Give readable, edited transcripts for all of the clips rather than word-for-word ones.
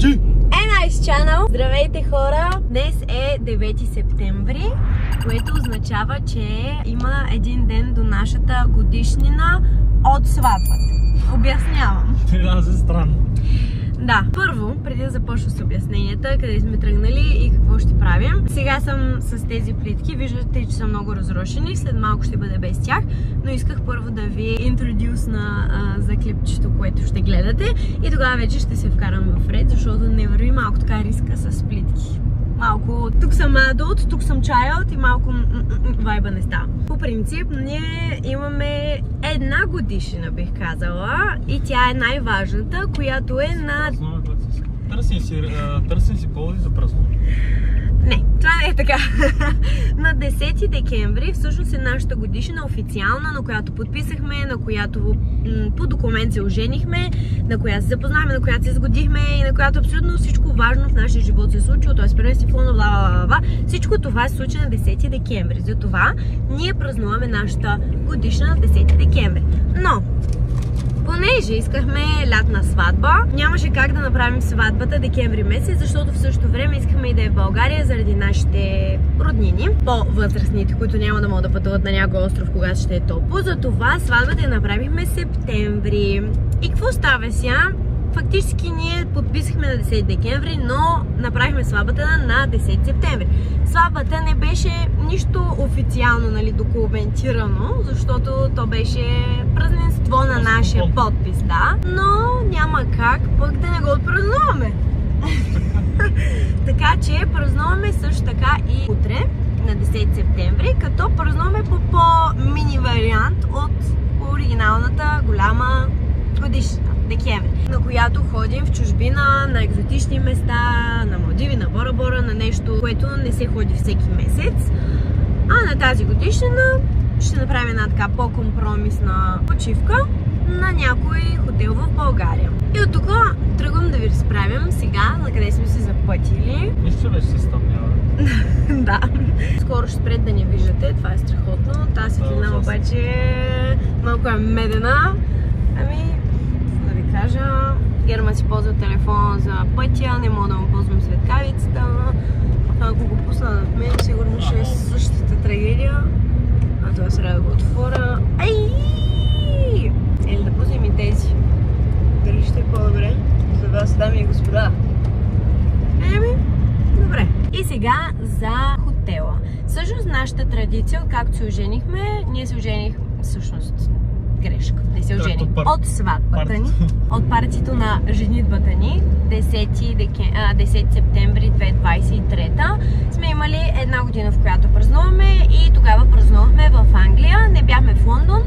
Nice Channel! Здравейте хора! Днес е 9 септември, което означава, че има един ден до нашата годишнина от сватбата. Обяснявам. Това е странно. Да, първо, преди да започна с обясненията, къде сме тръгнали и какво ще правим. Сега съм с тези плитки, виждате, че са много разрушени, след малко ще бъде без тях, но исках първо да ви интродюсна за клипчето, което ще гледате и тогава вече ще се вкарам в ред, защото не върви малко така риска с плитки. Малко, тук съм adult, тук съм child и малко вайба не става. По принцип, ние имаме една годишнина, бих казала, и тя е най-важната, която е на... Търсим си поводи за празнуване. Не, това не е така. На 10 декември всъщност е нашата годишнина официална, на която подписахме, на която по документ се оженихме, на която се запознахме, на която се сгодихме и на която абсолютно всичко важно в нашия живот се е случило, т.е. първенството, бла. Всичко това се случи на 10 декември. Затова ние празнуваме нашата годишнина на 10 декември. Но понеже искахме лятна сватба, нямаше как да направим сватбата декември месец, защото в същото време искахме и да е в България заради нашите роднини, по-възрастните, които няма да могат да пътуват на някой остров, когато ще е топло. Затова сватбата я направихме септември. И какво става сега? Фактически ние подписахме на 10 декември, но направихме сватбата на 10 септември. Сватбата не беше нищо официално, нали, документирано, защото то беше празненство на нашия подпис, да. Но няма как пък да не го отпразнуваме. Така че празнуваме също така и утре, на 10 септември, като празнуваме по по-мини вариант от оригиналната голяма годишна. Декември, на която ходим в чужбина, на екзотични места, на Малдиви, на Бора Бора, на нещо, което не се ходи всеки месец. А на тази годишнина ще направим една така по-компромисна почивка на някой хотел в България. И от тук тръгвам да ви разправям сега на къде сме се запътили. Нищо вече се стъмнява. Да. Скоро ще спред да не виждате, това е страхотно. Тази светлина обаче е малко е медена. Кажа, Герма си ползва телефона за пътя, не мога да му ползвам светкавицата. Ако го пусна над мен, сигурно ще е същата трагедия. А това сега да го отворя. Ай! Или да пуснем и тези. Дали ще е по-добре за вас, дами и господа? Добре. И сега за хотела. Всъщност нашата традиция, както се оженихме, ние се оженихме всъщност. Грешка. Не се ожени. От сватбата ни, от партито на женитбата ни, 10 септември 2023, сме имали една година, в която празнуваме и тогава празнувахме в Англия. Не бяхме в Лондон,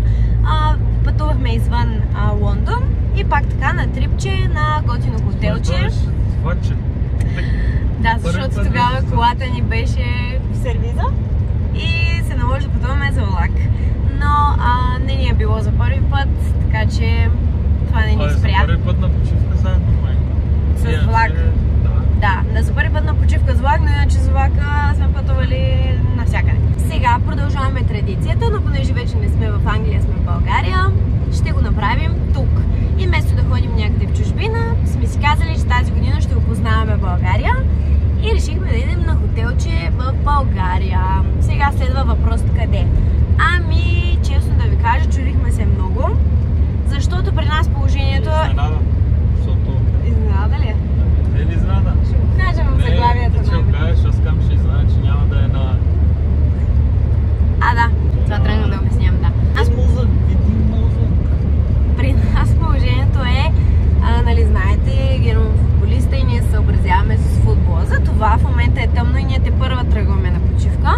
пътувахме извън Лондон и пак така на трипче на готино хотелче. Да, защото тогава колата ни беше в сервиза и се наложи да пътуваме за влак. Но не ни е било за първи път, така че това не ни спря. За първи път на почивка заедно, май. С влак. Да, за първи път на почивка с влак, но иначе с влака сме пътували навсякъде. Сега продължаваме традицията, но понеже вече не сме в Англия, сме в България, ще го направим тук. И вместо да ходим някъде в чужбина, сме си казали, че тази година ще опознаваме България и решихме да идем на хотелче в България. Сега следва въпросът къде. Ами, честно да ви кажа, чудихме се много, защото при нас положението... Изненада, защото... Изненада ли е? Не е ли изненада? Ще го кажем в заглавието. Не, ще го кажеш, аз кам ще изненада, че няма да е на... Да, това тръгна да обяснявам, да. При нас положението е, нали знаете, Герман футболиста и ние се съобразяваме с футбола. Затова в момента е тъмно и ние тепърва тръгваме на почивка.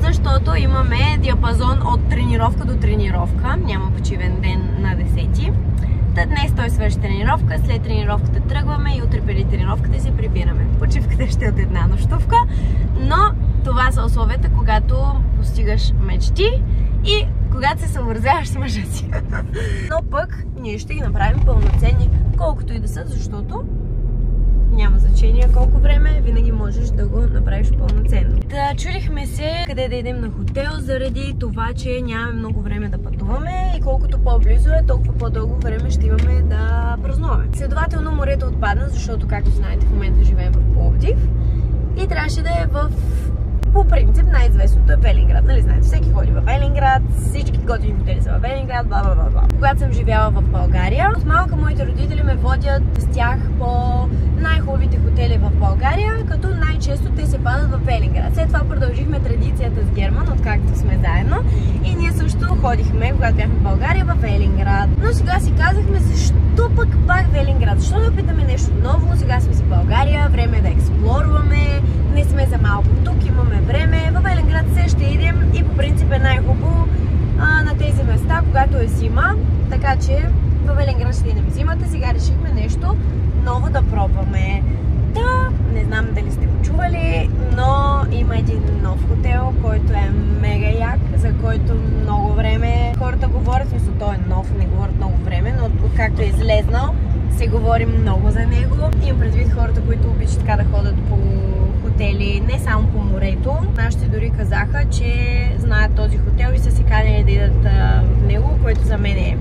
Защото имаме диапазон от тренировка до тренировка. Няма почивен ден на 10. Днес той свърши тренировка, след тренировката тръгваме и утре преди тренировката се прибираме. Почивката ще е от една нощувка, но това са условията, когато постигаш мечти и когато се съобразяваш с мъжа си. Но пък ние ще ги направим пълноценни, колкото и да са, защото няма значение. течение колко време, винаги можеш да го направиш пълноценно. Да, чудихме се къде да идем на хотел, заради това, че нямаме много време да пътуваме и колкото по-близо е, толкова по-дълго време ще имаме да празнуваме. Следователно морето отпадна, защото, както знаете, в момента живеем в Пловдив и трябваше да е по принцип най-известното е Велинград, нали знаете, всеки ходи в Велинград, всички готини хотели са в Велинград, бла бла бла. Когато съм живяла в България, от малка моите родители ме водят с тях по най-хубавите хотели в България, като най-често те се падат в Велинград. След това продължихме традицията с Герман, откакто сме заедно, и ние също ходихме, когато бяхме в България, в Велинград. Но сега си казахме, защо пак Велинград? Защо да опитаме нещо ново? Сега сме си в България, време е да експлорваме, не сме за малко тук, имаме време. В Велинград се ще идем и по принцип е най-хубаво на тези места, когато е зима. Така че в Велинград ще идем зимата. Сега решихме нещо ново да пробваме. Да, не знам дали сте го чували, но има един нов хотел, който е мега як, за който много време хората говорят. Смисъл, той е нов, не говорят много време, но откакто е излезнал, се говори много за него. Имам предвид хората, които обичат така да ходят по хотели, не само по морето. Нашите дори казаха, че знаят този хотел и са се канили да идат в него, което за мен е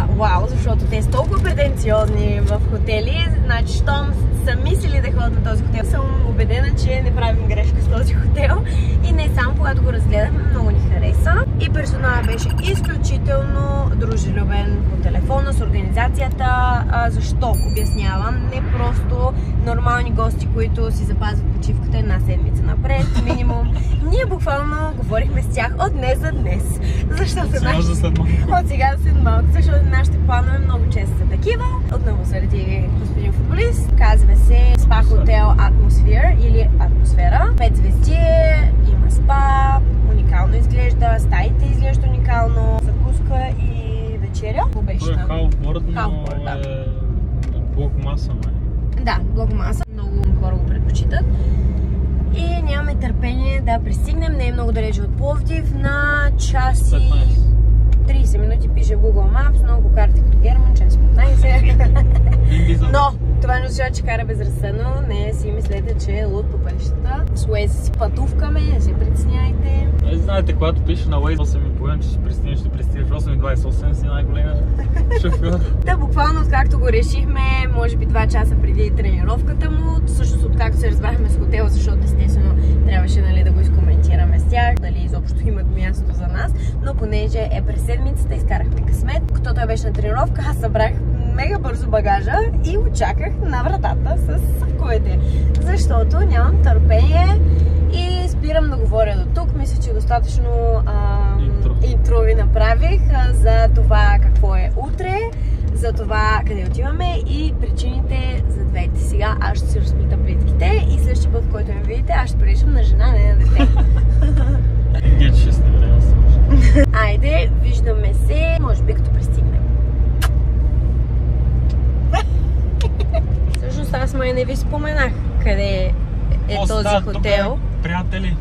вау, защото те са толкова претенциозни в хотели. Значи, щом са мислили да ходят на този хотел, съм убедена, че не правим грешка с този хотел. И не само, когато го разгледахме, много ни хареса. И персоналът беше изключително дружелюбен по телефона с организацията. Защо? Обяснявам. Не просто нормални гости, които си запазват почивката една седмица напред, минимум. Ние буквално говорихме с тях от днес за днес. Защото от сега за след малко, защото нашите планове много често са такива. Отново заради господин футболист. Казва се спа хотел Atmosphere или Атмосфера. 5 звезди, има спа, уникално изглежда, стаите изглежда уникално, закуска и вечеря. Това е халфборд, но е блокмаса, май. Да, блокмаса. Много хора го предпочитат. И нямаме търпение да пристигнем. Не е много далече от Пловдив, на час и 30 минути пише в Google Maps, много карти като Герман, час 15. Но това не означава, че кара безразсъдно. Не си мислете, че е луд по пътищата. С Waze си пътувкаме, не се притесняйте. Знаете, когато пише на Waze 8,5, че ще пристигнеш 8,28 си най-големия шофьор. Да, буквално откакто го решихме, може би 2 часа преди тренировката му, всъщност откакто се разбрахме с хотел, защото естествено трябваше, нали, да го изкоментираме с тях, дали изобщо имат място за нас, но понеже е през седмицата, изкарахме късмет. Като той беше на тренировка, аз събрах мега бързо багажа и го чаках на вратата с съвковете, защото нямам търпение и спирам да говоря до тук. Мисля, че достатъчно интро ви направих за това какво е утре, за това къде отиваме и причините за двете. Сега аз ще си разплита плитките и следващия път, в който ме видите, аз ще приличам на жена, не на дете. Айде, виждаме се, може би като пристигнем. Всъщност аз май не ви споменах къде е този хотел. Приятели!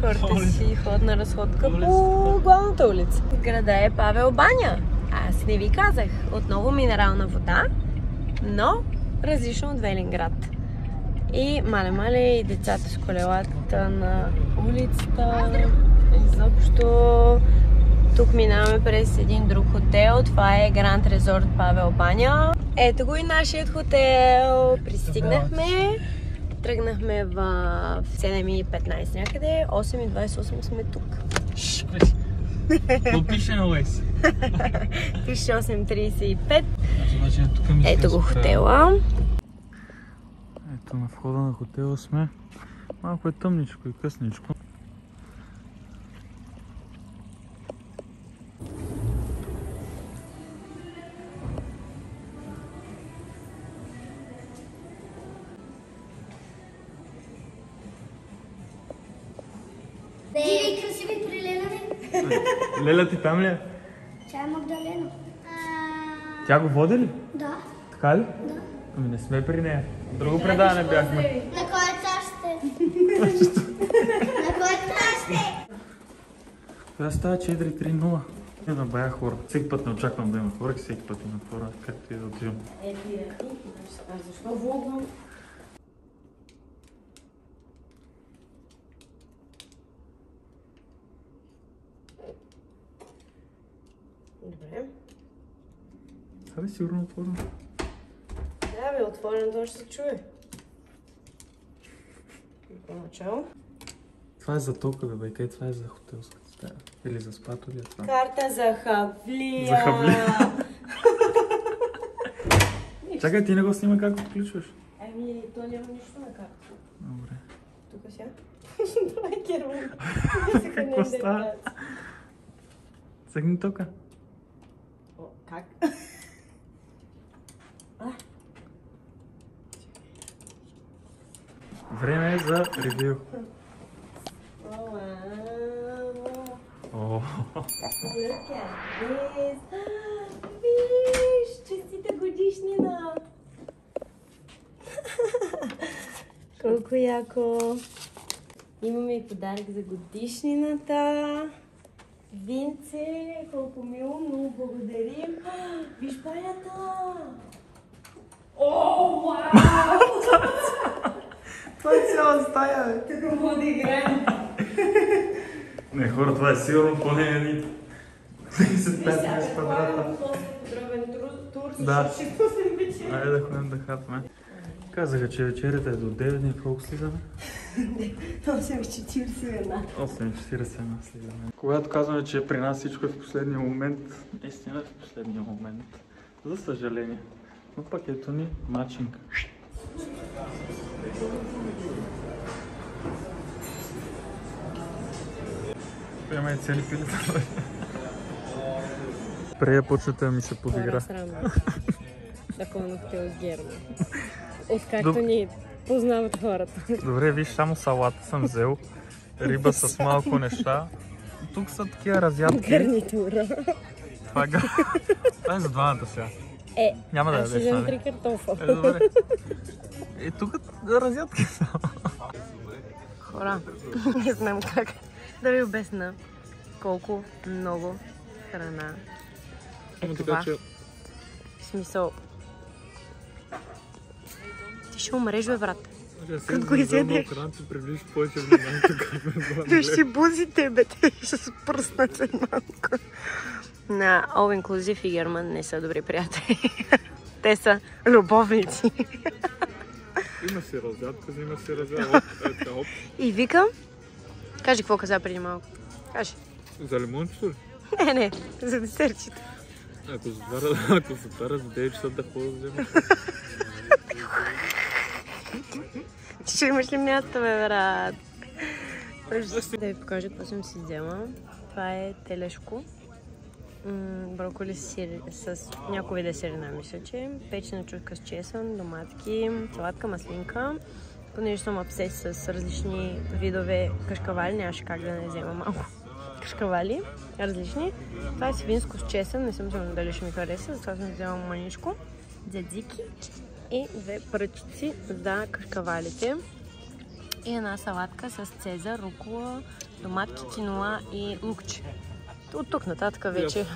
Хората си ходят на разходка по главната улица. Града е Павел баня. Аз не ви казах. Отново минерална вода, но различно от Велинград. И мале и децата с колелата на улицата. Изобщо тук минаваме през един друг хотел. Това е Гранд Резорт Павел баня. Ето го и нашият хотел. Пристигнахме. Тръгнахме в 7:15 някъде. 8:28 сме тук. Какво пише на Waze? Пише 8:35. Ето го хотела. Ето на входа на хотела сме. Малко е тъмничко и късничко. Диви, красиви при Леля ми. Леля ти там ли е? Тя е Магдалена. Тя го води ли? Да. Така ли? Да. Ами не сме при нея. Друго предаване бяхме. На кой етаж сте? На кой етаж сте? Това става 4-3-0. Има бая хора. Всеки път не очаквам да има хора, всеки път има хора. Както и да отивам. Защо влогвам? Добре. Това е сигурно отворено. Да, бе, отворено, това ще се чуе. Поначало. Това е за тока, бе, къде това е за хотелската стая? Или за спато ли е това? Карта за хавлия. За хавлия. Чакай, ти не го снима как отключваш. Ами, то няма нищо на карта. Добре. Тук сега? Това е Герман. Какво става? Сегни тока. О, как? Време е за ревю. О, Look at this. Виж, честита годишнина. Колко яко. Имаме и подарък за годишнината. Винце, колко мило, много благодарим. Виж палята. О, вау! това е цяла стая, бе. Тук мога да играем. Не, хора, това е сигурно поне едни 35 квадрата. Подробен тур, Да. защото ще пуснем вечер. Айде да ходим да хапваме. Казаха, че вечерята е до 9 дни, колко слизаме? 8:41. 8:41 слизаме. Когато казваме, че при нас всичко е в последния момент, наистина е в последния момент. За съжаление. Но пък ето ни матчинг. Имаме цели пилета. Прея почната да ми се подигра. Такова ногтел от Герман. Откакто ни познават хората. Добре, виж, само салата съм взел. Риба с малко неща. Тук са такива разядки. Гарнитура. Това е за двамата сега. Няма да аз ядеш, взем нали? 3 картофа. Добре. Тук разядки са. Хора, не знам как да ви обясня колко много храна е това. В смисъл... Ти ще умреш, бе, брат. Как го изядеш? Виж си бузите, бе, те ще се пръснат след малко. На All Inclusive и Герман не са добри приятели. Те са любовници. Има си разядка, има си разядка. И викам... Кажи какво каза преди малко. Кажи. За лимончето ли? Не, за десертчето. Ако се пара за 9 часа да ходя да взема. Ти ще имаш ли място, бе, брат? Да ви покажа какво съм си взела. Това е телешко. Броколи с някои вида сирена, мисля, че. Печена чушка с чесън, доматки, салатка, маслинка. Понеже съм обсес с различни видове кашкавали, нямаше как да не взема малко кашкавали, различни. Това е свинско с чесън, не съм сигурна дали ще ми хареса, затова съм взела маничко, дзадзики и 2 пръчици за кашкавалите. И една салатка с цезар, рукола, доматки, киноа и лукче. От тук нататък вече.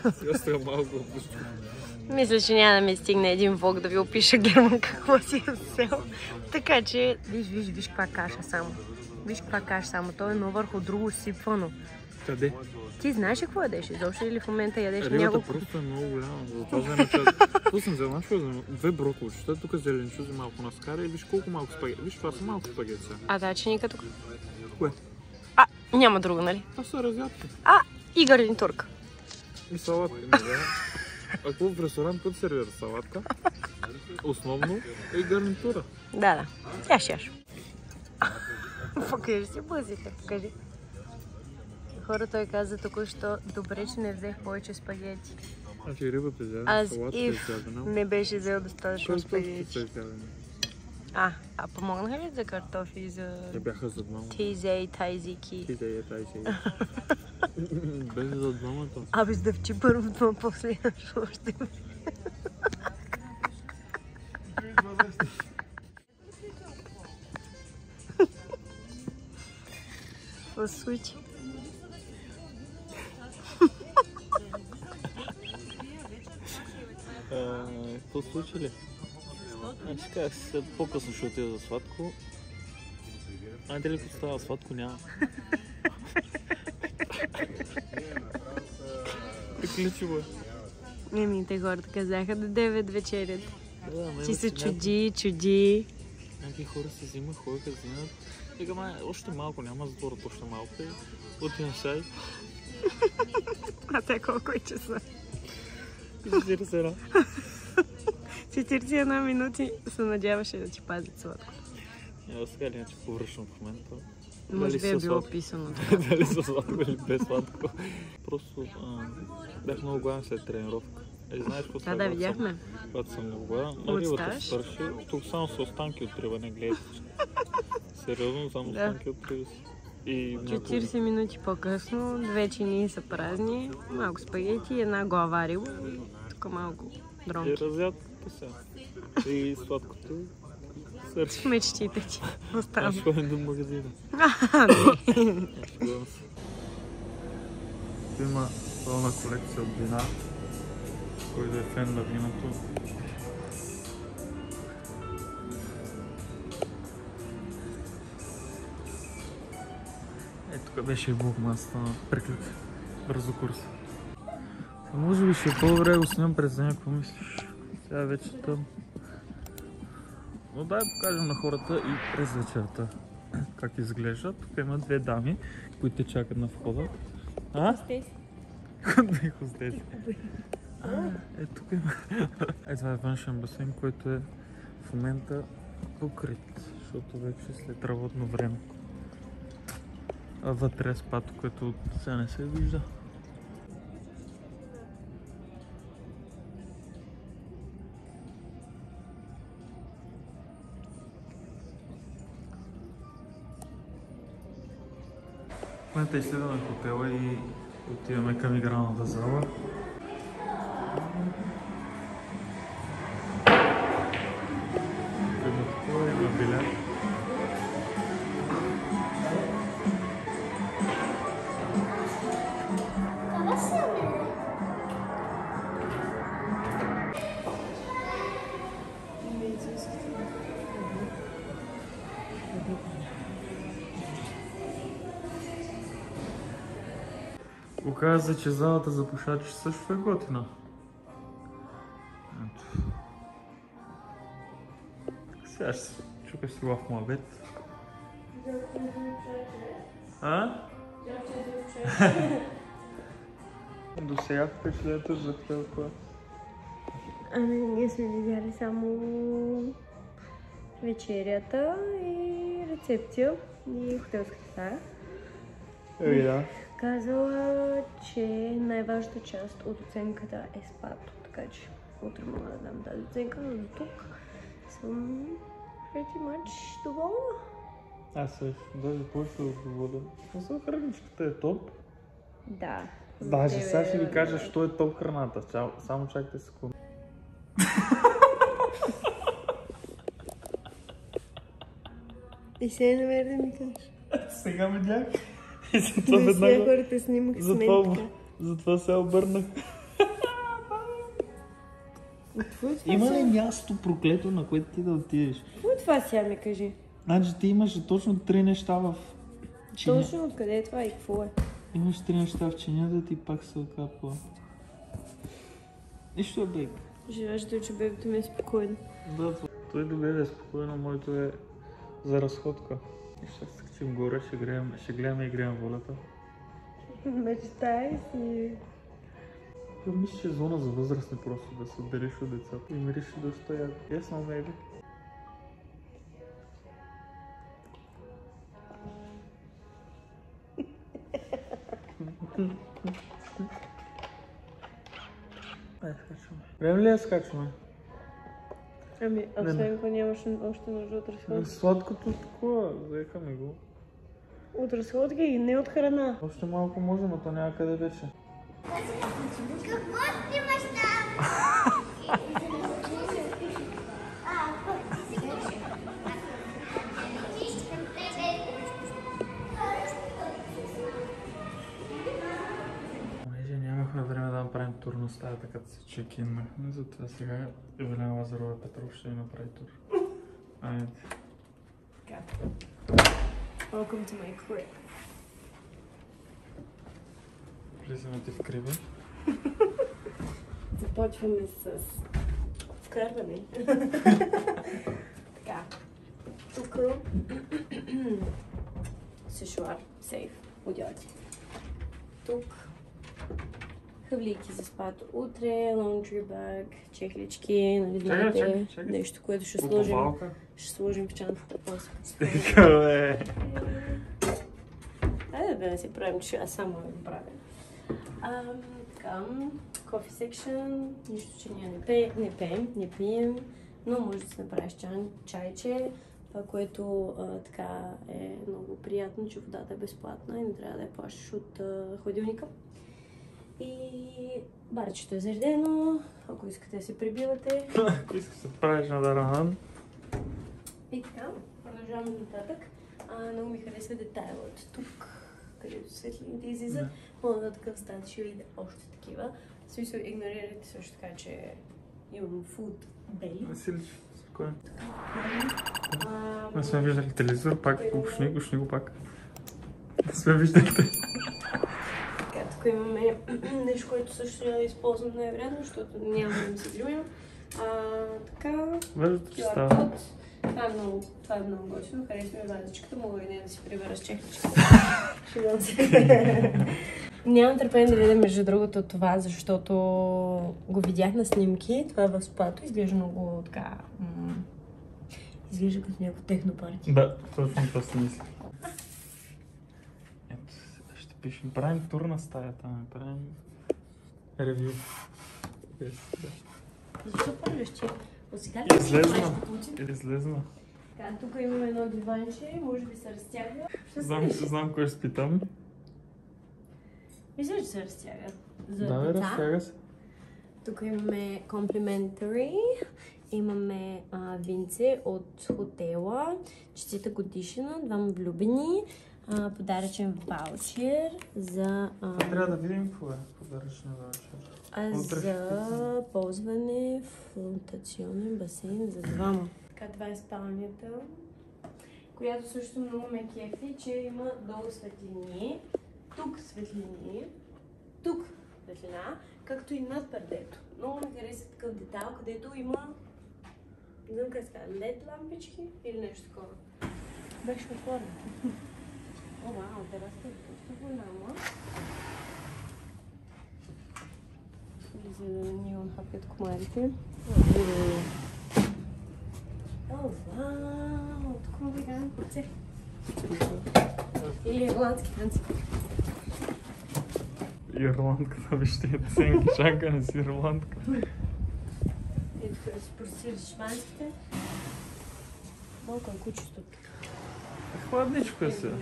Мисля, че няма да ми стигне един влог да ви опиша Герман какво си е взел. Така че, виж каква каша само. Виж каква каша само. То е едно върху друго сипвано. Къде? Ти знаеш ли какво ядеш? Изобщо или в момента ядеш няколко? няколко? Рибата просто е много голяма. Затова взема част. Тук съм взел, знаеш какво? 2 броколчета, тук зеленчуци малко наскара и виж колко малко спагети. Виж, това са малко спагети. А да, че никъде тук. Кое? Няма друго, нали? Това са разядки. И гарнитурка. И салатка. Ако в ресторант път сервира салатка, основно е гарнитура. Да. Яш. Покажи си бузите, покажи. Хора, той каза току-що, добре, че не взех повече спагети. Значи рибата взява, Аз салатка и изядена. не беше взел достатъчно спагети. А помогнаха ли за картофи и за... Те бяха за двама. Тизей, тайзики. Тизей. Беше за двамата. Абе, сдъвчи първо това, после още. Какво се случи? Какво случи ли? Значи как след по-късно ще отида за сладко. Айде ли като става сладко няма? Приключи го. Те хората казаха до 9 вечерят. Да, Ти се чуди. Някакви хора се взимат, ходиха, взимат. Тега, още малко, няма затворят още малко. Отивам сяй. А те колко е часа? 41. 41 минути се надяваше да ти пазят сладко. Аз сега ли че повръщам в момента? Може би е било писано. Дали са сладко или без сладко. Просто бях много гладен след тренировка. Знаеш какво става? Да, видяхме. Когато съм много гладен, рибата свърши. Тук само са останки от риба, не гледайте. Сериозно, само останки от риба си. 40 минути по-късно, 2 чинии са празни, малко спагети, една глава риба и тук малко дромки. И разядката сега. И сладкото. Мечтите ти. Оставам. Аз ходим до магазина. Има пълна колекция от вина. Който е фен на виното. Тук беше и блокмаста на приключи. Бързо курса. Може би ще е по-добре да го снимам през деня, какво мислиш? Сега е вече тъмно. Но дай покажем на хората и през вечерта как изглежда. Тук има две дами, които те чакат на входа. Хостеси. Две хостеси. Тук има. Това е външен басейн, който е в момента покрит, защото вече след работно време. А вътре е спато, което сега не се вижда. В момента изследваме хотела и отиваме към игралната зала. Има такова, има билет. Оказа, че залата за пушачи също е готина. Сега ще се чукаш си в муабет. До сега впечатлението за хотелка. Ние сме видяли само вечерята и рецепция и хотелската стая. Да. Казала, че най-важната част от оценката е спато, така че утре мога да дам тази оценка, но до тук съм pretty much доволна. Аз също, даже повече доволен. Но храничката е топ. Да. Даже сега ще ви кажа, що е топ храната. Само чакайте секунда. И сега намери да ми кажеш. Сега видях. И затова веднага... хората снимах сметка. Затова се обърнах. Има ли място проклето, на което ти да отидеш? Какво е това сега ми кажи? Значи ти имаш точно 3 неща в чиня. Точно откъде е това и какво е? Имаш 3 неща в чинята, ти пак се окапва. Нищо е бейк. Живеш че бебето ми е спокойно. Да, той до бебе е спокойно, моето е за разходка. И ще се качим горе, ще гледаме и греем волята. Мечтай си. Мисля, че е зона за възрастни просто да се отделиш от децата и мириш доста яко. Ясно, мейби. Скачваме. Време ли я скачваме? Ами, освен ако нямаш още нужда от разходки. Сладкото такова, взехаме го. От разходки и не от храна. Още малко може, но то няма къде вече. Какво снимаш там? Понеже нямахме време да направим тур на стаята, като се чекиннахме, затова сега Евелина Лазарова Петров ще ви направи тур. Айде. Welcome to my crib. Влизаме ти в криба. Започваме с вкарване. Така. Тук сешуар, сейф, одяти. Тук хавлийки за спад утре, laundry bag, чехлички, нали знаете, нещо, което ще сложим в чантата после. Стейка, бе! Айде да не си правим, че аз само го правя. Така, coffee section, нищо, че ние не пием, но може да си направиш чайче. Това, което така е много приятно, че водата е безплатна и не трябва да я плащаш от хладилника. И барчето е заредено, ако искате да се прибивате. Ако искаш да правиш на Даранан. И така, продължаваме нататък. Много ми харесва детайлът тук, където светлините излизат. По-нататък стане ще видите още такива. В смисъл, игнорирайте също така, че имам food belly. Василич, спокойно. Не сме виждали телевизор, пак гушни го пак. Не сме виждали. Така, тук имаме нещо, което също трябва да използвам най-вероятно, защото няма да ми се гримим. Така, Веждате, че става. Това е много готино, харесва ми вазичката, мога и не да си прибера с чехличката. Нямам търпение да видя между другото това, защото го видях на снимки. Това е в спато, изглежда много така... изглежда като някакво технопарти. Да, точно това си мисля. Ето, ще пишем. Правим тур на стаята, правим ревю. Защо правиш, че от сега Излезна. Така, тук имаме едно диванче, може би се разтяга. Знам кой ще спитам. Мисля, че се разтяга. За Да, деца. разтяга се. Тук имаме complimentary, имаме винце от хотела, честита годишна, двама влюбени, подаръчен ваучер за... Трябва да видим какво е подаръчен ваучер. За ползване в флотационен басейн за двама. Така, това е спалнята, която също много ме кефи, че има долу светлини, тук светлини, тук светлина, както и над пердето. Много ми хареса такъв детайл, където има, не знам как ска, LED лампички или нещо такова. Беше отворено. О, вау, терасата е доста голяма. За да не имам хапят комарите. О, вау! Тук мога да играем коце. Или ирландски танци. Ирландката, вижте, ценки, чанка не си ирландка. Ето да си простираш шпанските. Малко е кучето. Хладничко е сега.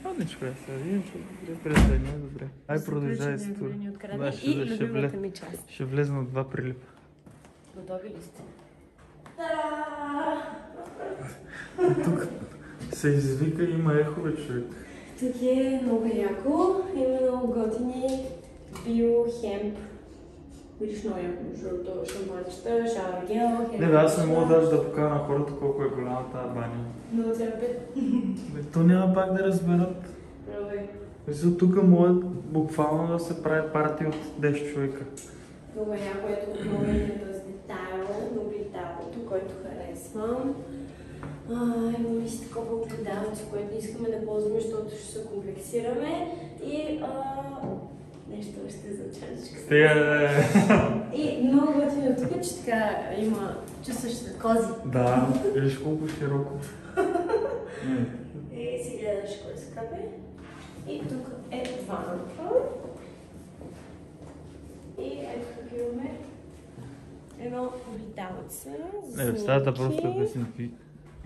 Хладничко е сега. Видим, че добре, не е добре. Ай, продължай с тур. И любимата ми част. Ще влезнат два прилипа. Готови ли сте? Тук се извика, има ехове, човек. Тук е много яко. Има много готини биохемп. Видиш много яко, защото шампанчета, шауър гел, Не бе, аз не мога даже да покажа на хората колко е голяма тази баня. 0,5. То няма пак да разберат. Мисля, тук могат буквално да се прави партия от 10 човека. Много яко, ето много е този детайл, много детайлото, който харесвам. Имаме си такова огледалце, което не искаме да ползваме, защото ще се комплексираме. И нещо още за чашечка. И много готино тук, че така има, чувстваш се кози. Да, виж колко широко. И си гледаш кой се капе. И тук е ванната. И ето тук имаме едно обиталце за Не, стаята просто е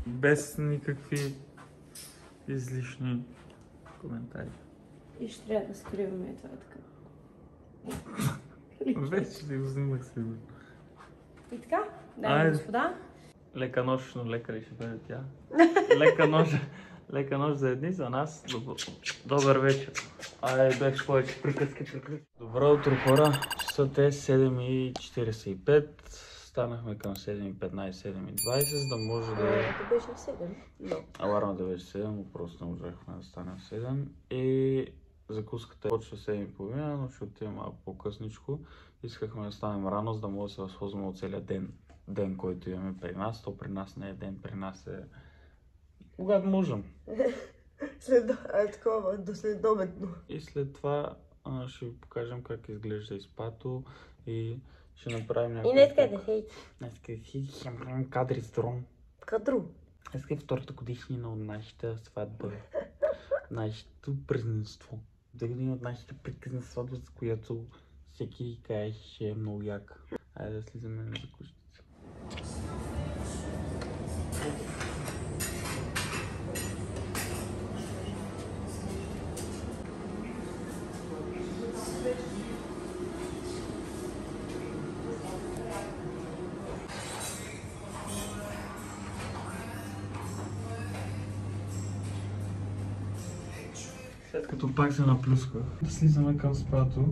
без никакви излишни коментари. И ще трябва да скриваме това така. Вече ли го снимах сигурно. И така, дами и господа. Лека нощ, но лекари ще бъде тя. Лека нощ за едни, за нас. Добър вечер. Без повече приказки. Добро утро, хора. Часът е 7:45. Станахме към 7:15, 7:20, за да може да... Алармата беше в 7. Алармата беше 7, просто не можехме да станем в 7. И закуската почва 7:30, но ще отидем малко по-късничко. Искахме да станем рано, за да може да се възползваме от целия ден, който имаме при нас. То при нас не е ден, при нас е когато можем. До следобедно. И след това ще ви покажем как изглежда изпато и ще направим някакво... И днес къде си? Ще направим кадри с дрон. Кадру. Днес е втората годишнина от нашата сватба. Нашето празненство. 2 години от нашата приказна сватба, за която всеки каже, ще е много яка. Айде да слизаме на закуската. След като пак се наплюсках, да слизаме към спато,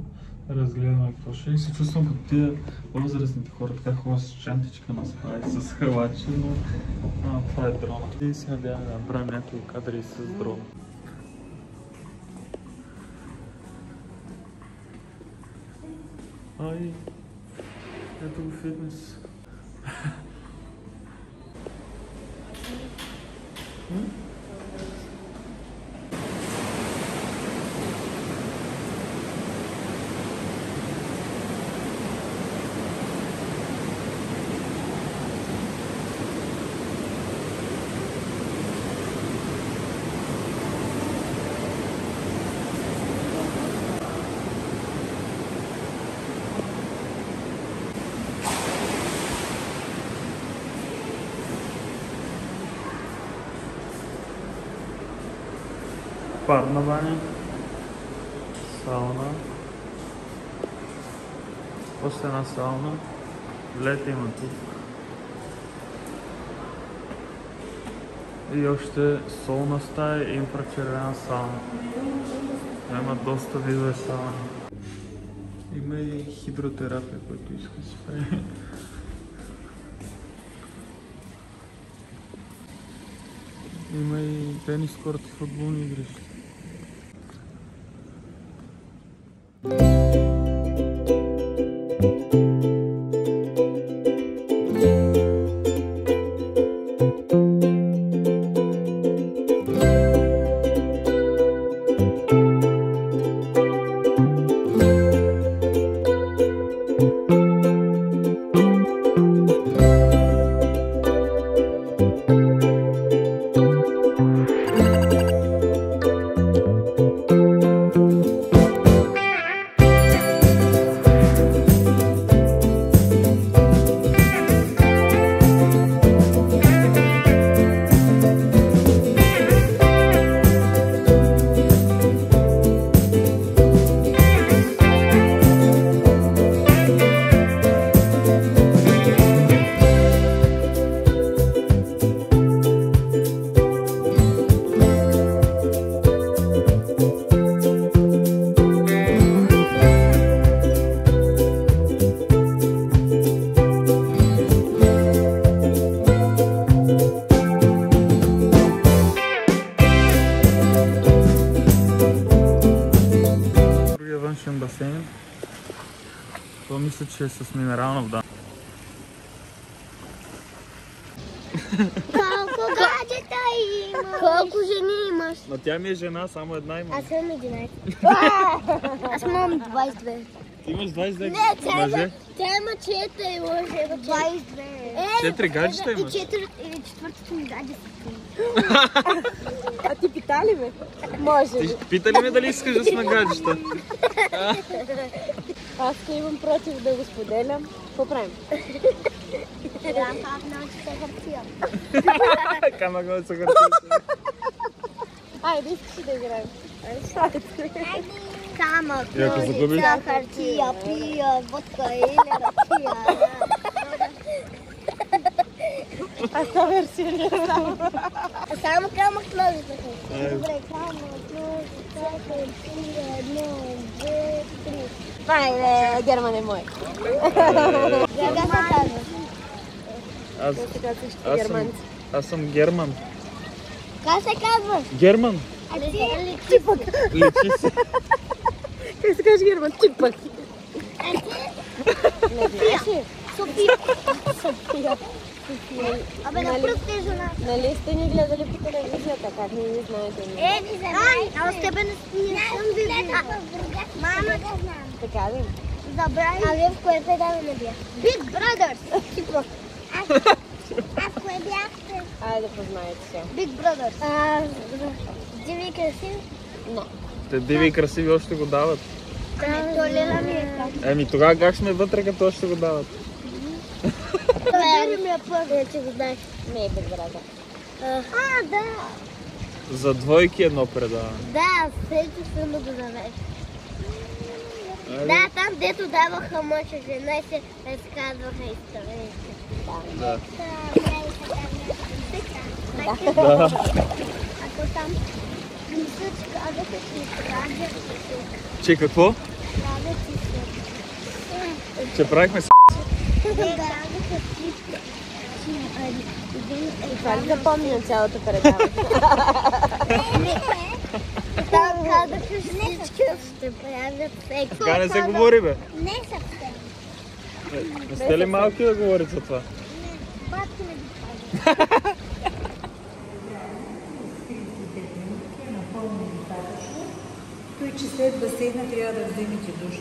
да разгледаме какво ще и се чувствам като тия възрастните хора, така хубава с чантичка на спа и с халачи, но това е дрона. И се надяваме да направим някакви кадри с дрона. Ай, ето го фитнес. Парна баня, сауна, още една сауна, лед има тук и още солна стая и инфрачервена сауна. Има доста видове сауни. Има и хидротерапия, който иска да си прави. Има и тенис корт и футболни игрища. Басейн. Това мисля, че е с минерална вода. Колко гаджета имаш? Колко жени имаш? Но тя ми е жена, само една имам. Аз съм 11. Аз имам 22. Ти имаш 22 Не, мъже? тя има 4 мъже. 22. 4 гаджета имаш? И 4-четвъртото ми гаджета. А ти пита ли ме? Може Ти ли? пита ли ме дали искаш да сме гаджета? Аз имам против да го споделям. Какво правим? Как научите хартия? Камък да се хартия. Айде, искаш да играем. Камък, И ако загубиш? ножица, хартия, пия, водка или ракия. Аз това версия не знам. Само камък, ножица, хартия. Добре, камък, ножица, хартия, 1, 2, 3. Айде, Герман е мой. Как се казва? Аз съм Герман. Как се казва? Герман. Чипък. Личи си. Как се каже, Герман? Чипък. Не знаеш ли? София. Абе, на пръв те жена. Нали сте ни гледали по телевизията, как не ни знаете? Не забравяй. А с тебе не съм виждала. Мама да знам. Така ли? Забравяй. А вие в кое предаване не бях? Big Brothers. Аз в кое бяхте? Айде да познаете се. Big Brothers. Диви и красиви? Не. Те диви и красиви още го дават. То Лела ми е там. Еми тогава как сме вътре, като още го дават? Това ми е първия, че го знаеш. Не е Big Brother. Да. За двойки едно предаване. Да, сети съм да го заведе. Да, там дето даваха мъж и жена и се разказваха истории. Да. Да. Ако там мисля, че казаха, че правя Че какво? Че правихме с... Това ли запомня цялото предаване? Там казаха, че всички ще правят секс. Така не се говори, бе. Не съвсем. Не сте ли малки да говорите за това? Батко не ги казва. Той, че след басейна трябва да вземете душ.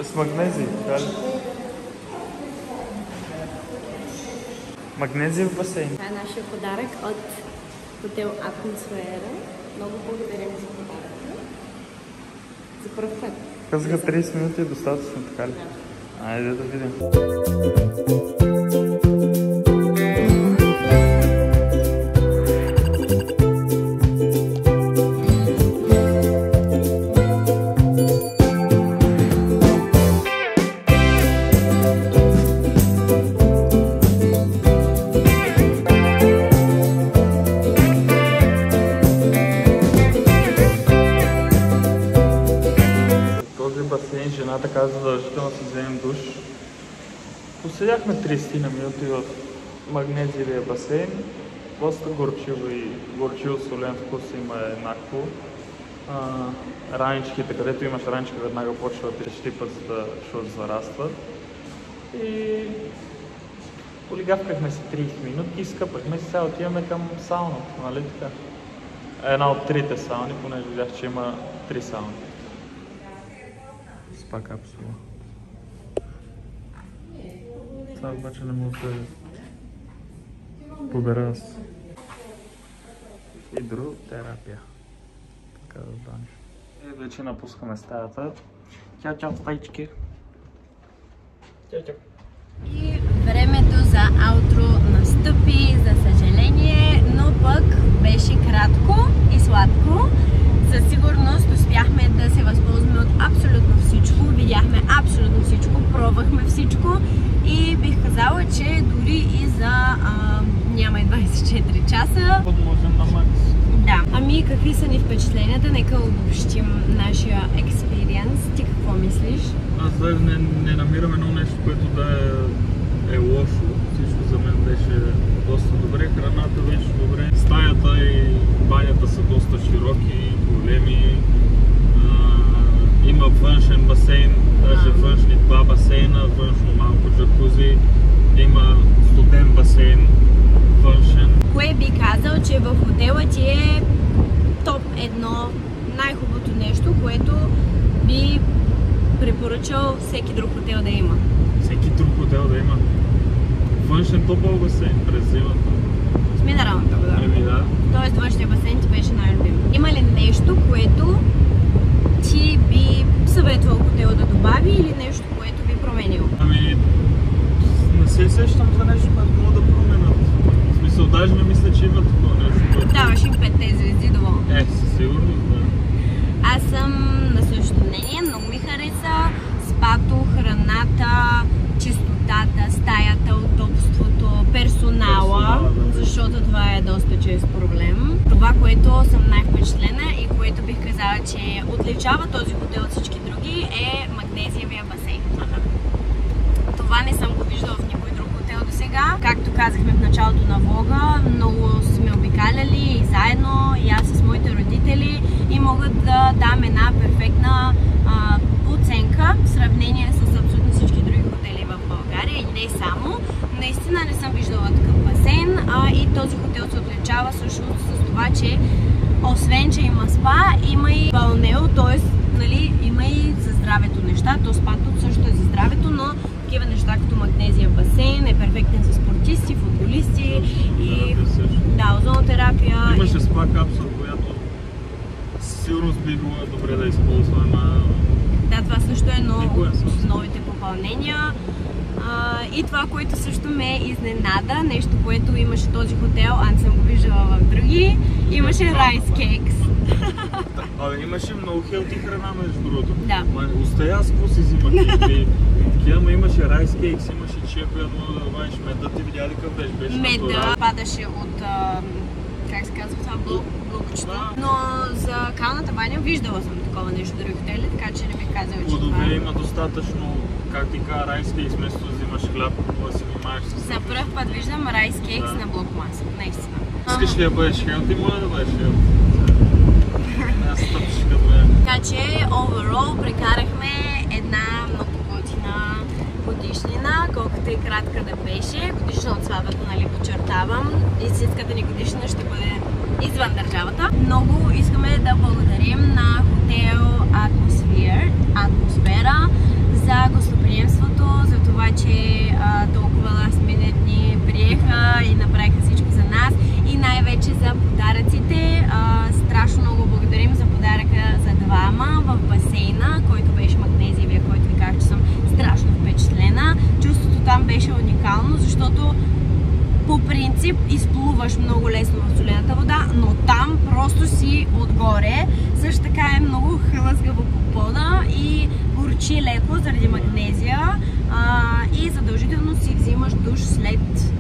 С магнезий, така ли? Магнезий в басейн. Това е нашия подарък от хотел Атмосфера. Много благодарим за подаръка. За първ път. Казаха 30 минути е достатъчно, така ли? Айде да видим. Басейн, жената каза задължително да си вземем душ. Поседяхме 30 на минути в магнезиевия басейн. Доста горчиво и горчиво-солен вкус има еднакво. Раничките, където имаш раничка, веднага почват да щипат, защото зарастват. И полигавкахме си 30 минути и скъпахме. Сега отиваме към сауната, нали така? Една от трите сауни, понеже видях, че има 3 сауни. Спа капсула. Това обаче не мога да побера аз. Хидротерапия. Така да данеш. И вече напускаме стаята. Чао, стайчки. Чао. И времето за аутро настъпи, за съжаление, но пък беше кратко и сладко. Със сигурност успяхме да се възползваме от абсолютно всичко, видяхме абсолютно всичко, пробвахме всичко и бих казала, че дори и за няма и 24 часа. Можем на макс. Да. Ами какви са ни впечатленията? Нека обобщим нашия експириенс. Ти какво мислиш? Аз даже не намирам едно нещо, което да е лошо. Всичко за мен беше доста добре. Храната беше добре. Стаята и банята са доста широки, големи. Има външен басейн, даже външни 2 басейна, външно малко джакузи. Има студен басейн, външен. Кое би казал, че в хотела ти е топ 1, най-хубавото нещо, което би препоръчал всеки друг хотел да има? Всеки друг хотел да има. Външен топъл басейн през зимата. С минералната вода. Еми да. Тоест външния басейн ти беше най-любим. Има ли нещо, което ти би съветвал хотел да добави или нещо, което би променил? Ами, не се сещам за нещо, което мога да променят. В смисъл, даже не мисля, че има такова нещо. Даваш им 5 звезди доволно. Със сигурност, да. Аз съм на същото мнение, много ми хареса спато, храната, чистотата, стаята, удобството, персонала, защото това е доста чест проблем. Това, което съм най-впечатлена и което бих казала, че отличава този хотел от всички други, е магнезиевия басейн. Това не съм го виждала в никой друг хотел до сега. Както казахме в началото на влога, много сме обикаляли и заедно, и аз с моите родители, и мога да дам една перфектна оценка в сравнение с абсолютно всички други хотели в България и не само. Наистина не съм виждала такъв басейн, и този хотел се отличава също с това, че освен, че има спа, има и балнео, т.е. нали, има и за здравето неща. То спато също е за здравето, но такива неща като магнезия басейн е перфектен за спортисти, футболисти и да, озонотерапия. Имаше спа капсула, която сигурно би било добре да използваме. Да, това също е едно от новите попълнения. И това, което също ме изненада, нещо, което имаше този хотел, а не съм го виждала в други, имаше райс кейкс. Абе, имаше много хелти храна, между другото. Да. Оставя аз какво си взимах и такива, имаше райс кейкс, имаше чия, която да добавиш меда. Ти видя ли какъв беше? Меда падаше от, как се казва това, блокчето. Но за калната баня виждала съм такова нещо в други хотели, така че не бих казала, че това плодове има достатъчно, как ти кажа, райс кейкс, вместо да взимаш хляб, да си внимаваш с... За пръв път виждам райс кейкс на блокмаса, наистина. Искаш ли да бъдеш хелти, моля да бъдеш хелти. Аз стъпиш като е. Така че, overall, прекарахме една много готина годишнина, колкото и кратка да беше. Годишна от сватбата, нали, подчертавам. Истинската ни годишна ще бъде извън държавата. Много искаме да благодарим на хотел Атмосфера за гостоприемството, за това, че толкова last minute ни приеха и направиха всичко за нас, и най-вече за подаръците. Страшно много благодарим за подаръка за двама в басейна, който беше магнезиевия, който ви казах, че съм страшно впечатлена. Чувството там беше уникално, защото по принцип изплуваш много лесно в солената вода, но там просто си отгоре. Също така е много хлъзгаво по пода и горчи леко заради магнезия, и задължително си взимаш душ след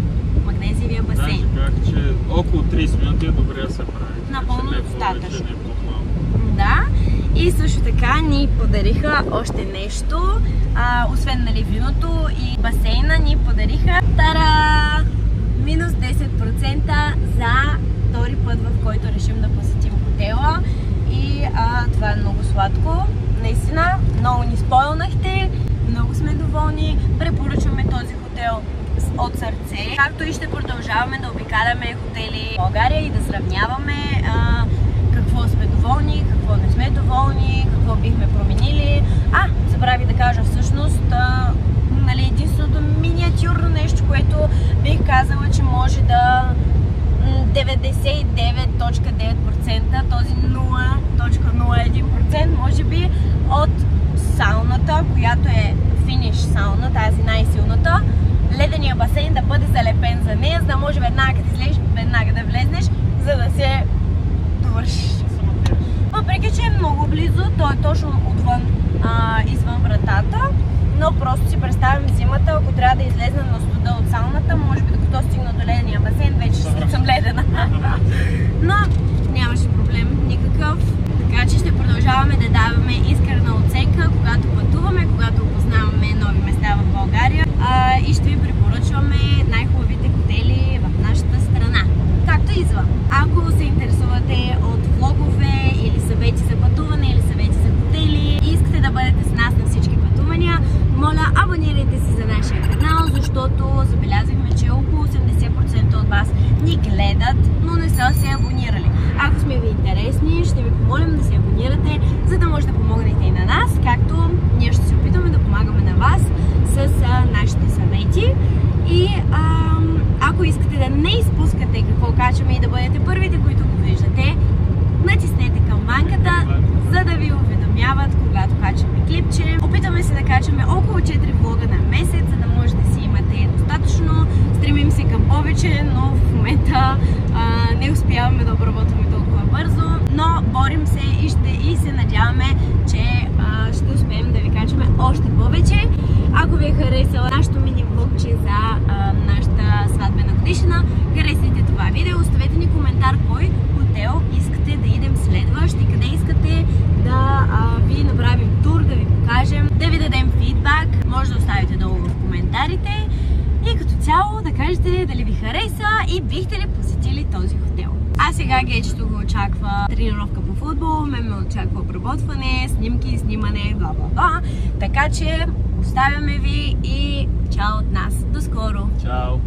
магнезиевия басейн. Да, казах, че около 30 минути е добре да се прави. Напълно достатъчно. Да, и също така ни подариха още нещо, освен, нали, виното и басейна, ни подариха минус 10% за втори път, в който решим да посетим хотела, и това е много сладко. Наистина, много ни спойлнахте, много сме доволни, препоръчваме този хотел от сърце, както и ще продължаваме да обикаляме хотели в България и да сравняваме какво сме доволни, какво не сме доволни, какво бихме променили. Забравих да кажа всъщност, нали, единственото миниатюрно нещо, което бих казала, че може да 99.9%, този 0.01% може би от сауната, която е финиш сауна, тази най-силната, ледения басейн да бъде залепен за нея, за да може веднага да излезеш, веднага да влезнеш, за да се довършиш. Въпреки че е много близо, то е точно отвън, извън вратата, но просто си представям зимата, ако трябва да излезна на студа от сауната, може би докато стигна до ледения басейн, вече съм ледена. Но нямаше проблем никакъв, така че ще продължаваме да даваме искрена оценка, когато пътуваме, когато опознаваме нови места в България, и ще ви препоръчваме най-хубавите хотели в нашата страна, както и извън. Ако се интересувате от влогове или съвети за пътуване, или съвети за хотели и искате да бъдете с нас на всички пътувания, моля, абонирайте се за нашия канал, защото забелязахме, че около 80% от вас ни гледат, но не са се абонирали. Ако сме ви интересни, ще ви помолим да се абонирате, за да може да помогнете и на нас, както ние ще се опитаме да помагаме на вас с нашите съвети. И ако искате да не изпускате какво качваме и да бъдете първите, които го виждате, натиснете камбанката, за да ви уведомяват, когато качваме клипче. Опитваме се да качваме около 4 влога на месец, за да може да си имате достатъчно. Стремим се към повече, но в момента не успяваме да обработваме толкова бързо. Но борим се и се надяваме, че ще успеем да ви качваме още повече. Ако ви е харесала нашото мини влогче за нашата сватбена годишна, харесайте това видео, оставете ни коментар кой хотел искате да идем следващ и къде искате да ви направим тур, да ви покажем, да ви дадем фидбак. Може да оставите долу в коментарите и като цяло да кажете кажете дали ви хареса и бихте ли посетили този хотел. А сега Гечето го очаква тренировка по футбол, ме очаква обработване, снимки, снимане, бла-бла-бла. Така че оставяме ви и чао от нас. До скоро! Чао!